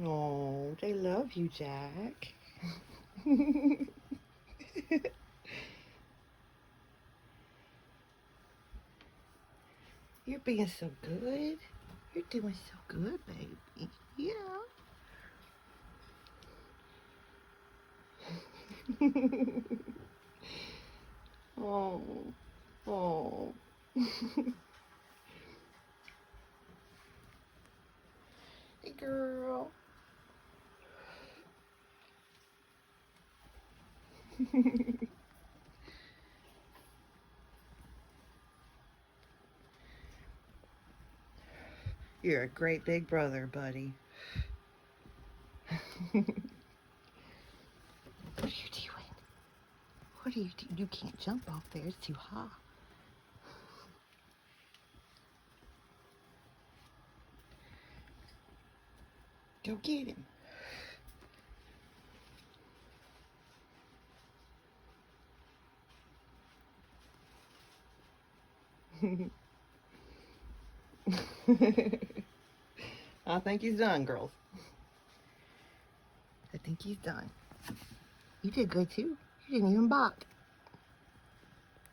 Oh, they love you, Jack. You're being so good. You're doing so good, baby. Yeah. Oh, oh. Hey, girl. You're a great big brother, buddy. What are you doing? What are you doing? You can't jump off there. It's too high. Go get him. I think he's done, girls. I think he's done. You did good too. You didn't even balk.